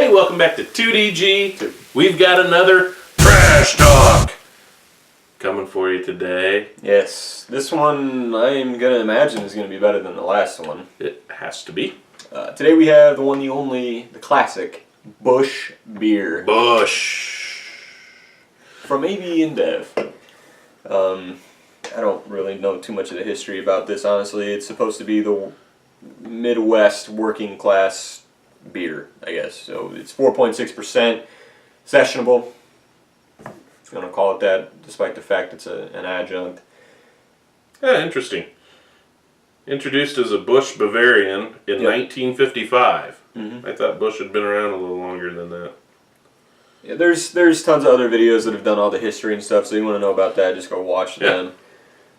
Hey, welcome back to 2DG. We've got another trash talk coming for you today. Yes, this one I'm going to imagine is going to be better than the last one. It has to be. Today we have the one, the only, the classic Busch beer. Busch. From AB and Dev. I don't really know too much of the history about this, honestly. It's supposed to be the Midwest working class beer, I guess. So it's 4.6%, sessionable. I'm going to call it that, despite the fact it's an adjunct. Yeah, interesting. Introduced as a Busch Bavarian in 1955. I thought Busch had been around a little longer than that. Yeah, there's tons of other videos that have done all the history and stuff, so you want to know about that, just go watch them.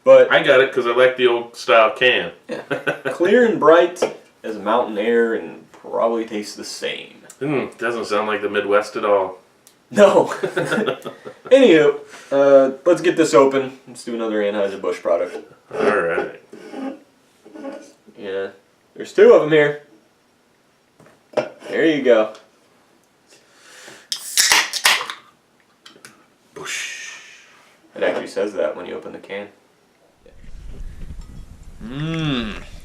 But I got it because I like the old style can. Yeah. Clear and bright as mountain air and probably tastes the same. Doesn't sound like the Midwest at all. No. Anywho, let's get this open. Let's do another Anheuser Busch product. All right. Yeah. There's two of them here. There you go. Busch. It actually says that when you open the can.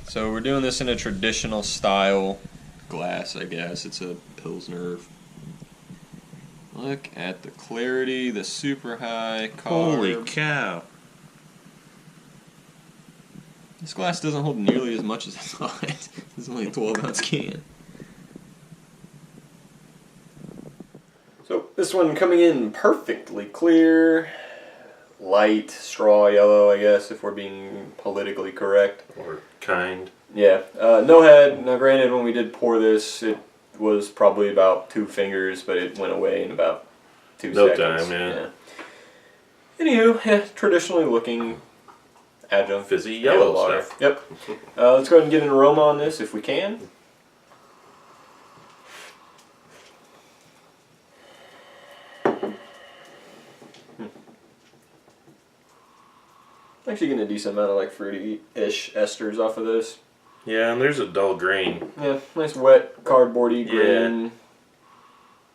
So we're doing this in a traditional style glass, I guess. It's a Pilsner. Look at the clarity, the super high carb. Holy cow. This glass doesn't hold nearly as much as I thought. It's only a 12-ounce can. So this one coming in perfectly clear. Light straw yellow, I guess, if we're being politically correct. Or kind. Yeah. No head. Now, granted, when we did pour this, it was probably about 2 fingers, but it went away in about 2 seconds. No time, yeah. Anywho, yeah, traditionally looking adjunct. Fizzy yellow stuff. Yep. Let's go ahead and get an aroma on this if we can. Actually getting a decent amount of like fruity-ish esters off of this. Yeah, and there's a dull grain. Yeah, nice wet, cardboardy grain. Yeah.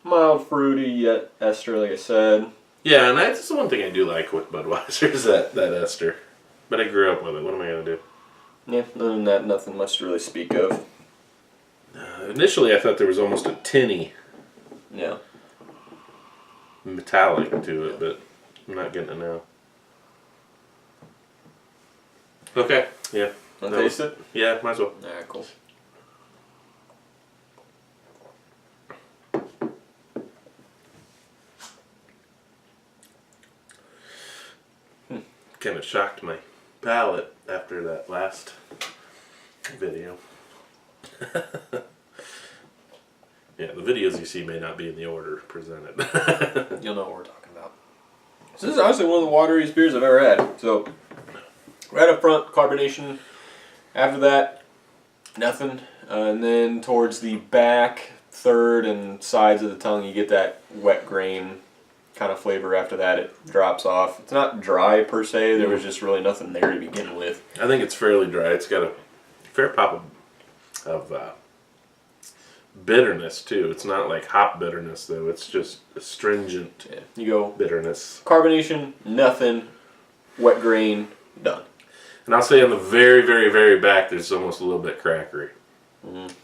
Mild fruity, yet ester, like I said. Yeah, and that's the one thing I do like with Budweiser is that ester. But I grew up with it. What am I going to do? Yeah, other than that, nothing much to really speak of. Initially, I thought there was almost a tinny metallic to it, but I'm not getting it now. Okay, yeah. Want to taste it? Yeah, might as well. Alright, cool. Kind of shocked my palate after that last video. Yeah, the videos you see may not be in the order presented. You'll know what we're talking about. So this is honestly one of the wateriest beers I've ever had. So, right up front, carbonation. After that, nothing. And then towards the back, third, and sides of the tongue, you get that wet grain kind of flavor. After that, it drops off. It's not dry per se. There was just really nothing there to begin with. I think it's fairly dry. It's got a fair pop of bitterness too. It's not like hop bitterness though. It's just astringent You go bitterness. carbonation, nothing, wet grain, done. And I'll say on the very, very, very back, there's almost a little bit crackery.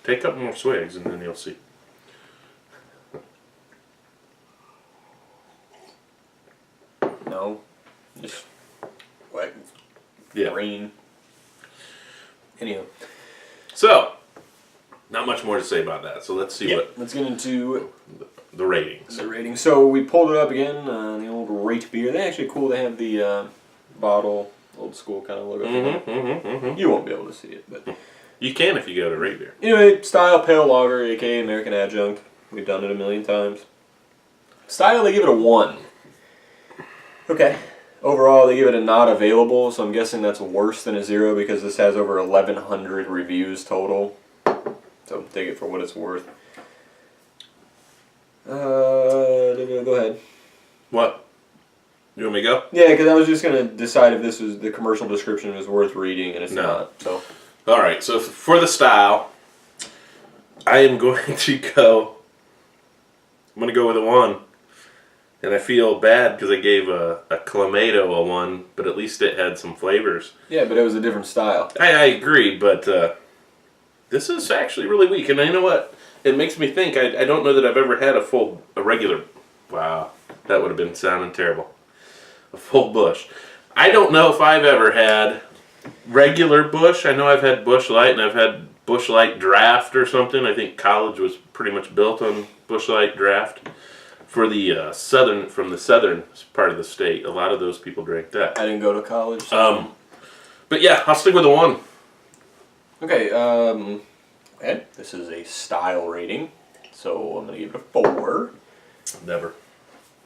Take a couple more swigs and then you'll see. No, just wet Yeah. grain. Anyhow. So, not much more to say about that. So let's see what Let's get into the ratings. the rating. So we pulled it up again, the old rate beer. They're actually cool to have the bottle, old school kind of logo. You won't be able to see it, but You can if you go to rate beer. anyway, style pale lager, aka American adjunct. We've done it a million times. Style, they give it a 1. Okay. Overall, they give it a not available, so I'm guessing that's worse than a 0 because this has over 1,100 reviews total. So take it for what it's worth. Go ahead. What? You want me to go? Yeah, because I was just going to decide if this was the commercial description was worth reading, and it's not. So. All right. So for the style, I am going to go I'm going to go with a 1. And I feel bad because I gave a Clamato a 1, but at least it had some flavors. Yeah, but it was a different style. I agree, but this is actually really weak. And you know what? It makes me think, I don't know that I've ever had a regular, wow, that would have been sounding terrible. A full Busch. I don't know if I've ever had regular Busch. I know I've had Busch Light, and I've had Busch Light Draft or something. I think college was pretty much built on Busch Light Draft. For the from the southern part of the state, a lot of those people drank that. I didn't go to college. So. But yeah, I'll stick with a 1. Okay, okay. This is a style rating, so I'm going to give it a 4. Never.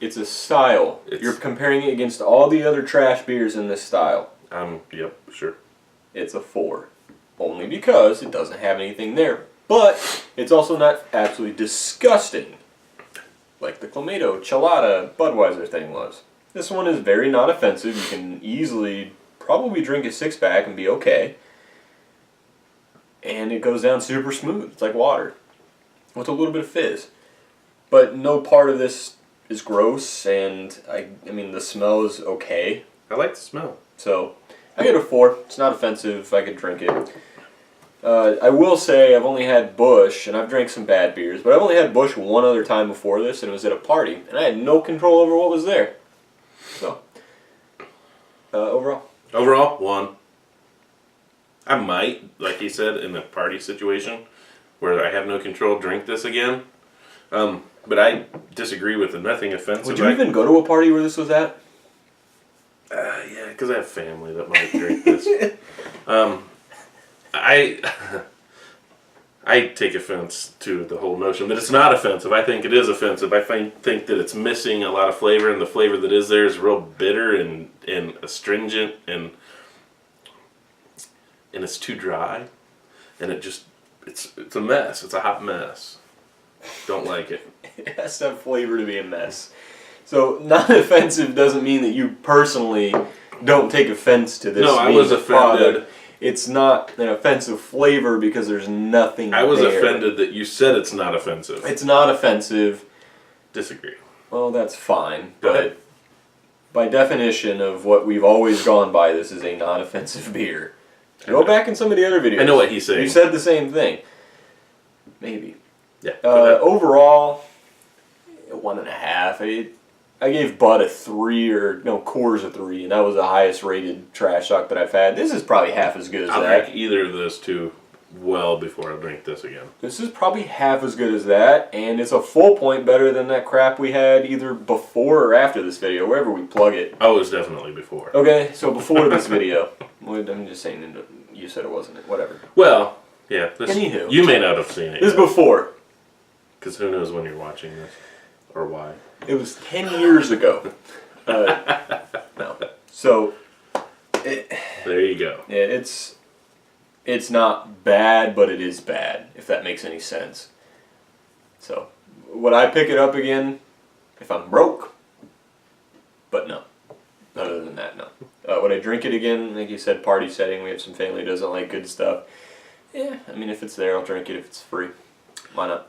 It's a style. You're comparing it against all the other trash beers in this style. Yep, sure. It's a 4. Only because it doesn't have anything there. But it's also not absolutely disgusting, like the Clamato, Chelada, Budweiser thing was. This one is very non-offensive. You can easily probably drink a 6-pack and be okay. And it goes down super smooth. It's like water with a little bit of fizz. But no part of this is gross, and I mean the smell is okay. I like the smell. So I get a 4. It's not offensive. I could drink it. I will say I've only had Busch, and I've drank some bad beers, but I've only had Busch one other time before this, and it was at a party, and I had no control over what was there. So, overall? Overall, 1. I might, like he said, in a party situation where I have no control, drink this again. But I disagree with the nothing offensive. Would you even go to a party where this was at? Yeah, because I have family that might drink this. I take offense to the whole notion that it's not offensive. I think it is offensive. I think that it's missing a lot of flavor, and the flavor that is there is real bitter and astringent, and it's too dry, and it's a mess. It's a hot mess. Don't like it. It has to have flavor to be a mess. So non-offensive doesn't mean that you personally don't take offense to this. No, I was offended. It's not an offensive flavor because there's nothing I was there. offended that you said it's not offensive. It's not offensive. Disagree. Well, that's fine. Go but ahead. By definition of what we've always gone by, this is a non-offensive beer. Go back in some of the other videos. I know what he's saying. You said the same thing. Maybe. Yeah. Overall, 1.5. I gave Bud a 3, or no, Coors a 3, and that was the highest rated trash talk that I've had. This is probably half as good as I'll that. drink either of those two well before I drink this again. This is probably half as good as that, and it's a full point better than that crap we had either before or after this video, wherever we plug it. Oh, it was definitely before. Okay, so before this video. I'm just saying, you said it wasn't. Whatever. Well, yeah. Anywho. You may not have seen it. This is before. Because who knows when you're watching this or why. It was 10 years ago. No. So, there you go. Yeah, it's not bad, but it is bad, if that makes any sense. So, would I pick it up again if I'm broke? But no. Other than that, no. Would I drink it again? Like you said, party setting. We have some family who doesn't like good stuff. Yeah, I mean, if it's there, I'll drink it. If it's free, why not?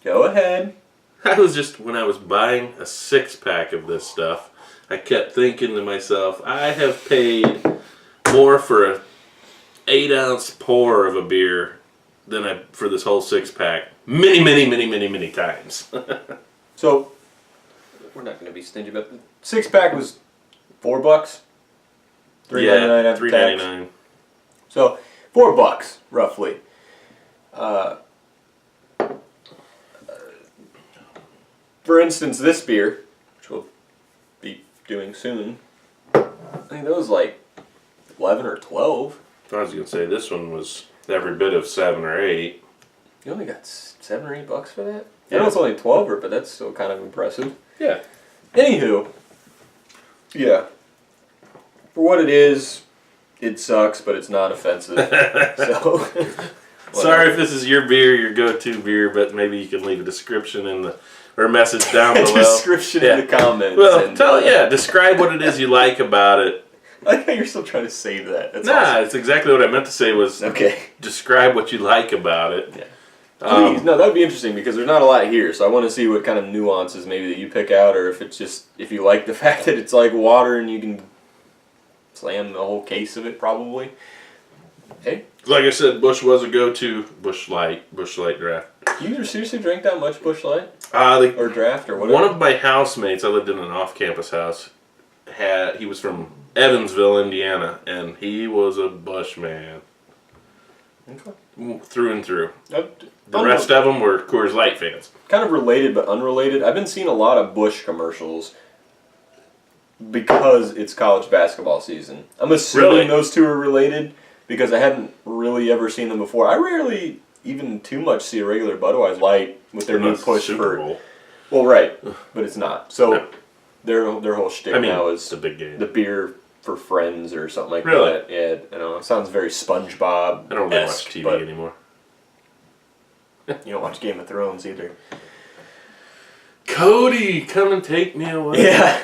Go ahead. I was just, when I was buying a 6-pack of this stuff, I kept thinking to myself, I have paid more for a 8-ounce pour of a beer than for this whole 6-pack many times. So, we're not going to be stingy about the 6-pack was $4, $3.99 after tax. $3.99. So, $4 roughly. For instance, this beer, which we'll be doing soon, I think that was like 11 or 12. I was going to say, this one was every bit of 7 or 8. You only got $7 or $8 for that? Yeah. I know it's only 12, but that's still kind of impressive. Yeah. Anywho, yeah. For what it is, it sucks, but it's not offensive. So, sorry if this is your beer, your go-to beer, but maybe you can leave a description or a message down below. Description in the comments. Well, describe what it is you like about it. I like how you're still trying to save that. That's nah, awesome. it's exactly what I meant to say was okay. Describe what you like about it. Yeah. Please, no, that would be interesting because there's not a lot here, so I want to see what kind of nuances maybe that you pick out, or if it's just if you like the fact that it's like water and you can slam the whole case of it, probably. Hey, Like I said, Busch was a go-to. Busch Light draft. you seriously drink that much Busch Light or draft or whatever? One of my housemates, I lived in an off-campus house. He was from Evansville, Indiana, and he was a Busch man. Okay. Through and through. The The rest of them were Coors Light fans. Kind of related but unrelated. I've been seeing a lot of Busch commercials because it's college basketball season. I'm assuming those two are related because I hadn't really ever seen them before. I rarely even too much see a regular Budweiser Light with their new push Super Bowl. Well, right, but it's not. So their whole shtick now is the big game. The beer for friends or something like Really? that. Yeah, I know. It sounds very SpongeBob. I don't really watch TV anymore. You don't watch Game of Thrones either. Cody, come and take me away. Yeah.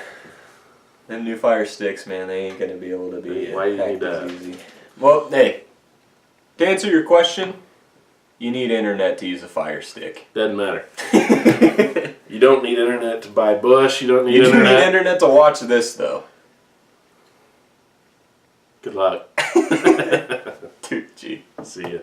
Them new Fire Sticks, man, they ain't gonna be able to be Why you need that? easy. Well, hey, to answer your question, you need internet to use a Fire Stick. Doesn't matter. You don't need internet to buy Busch. You don't need You do internet. need internet to watch this, though. Good luck. Dude, gee. See ya.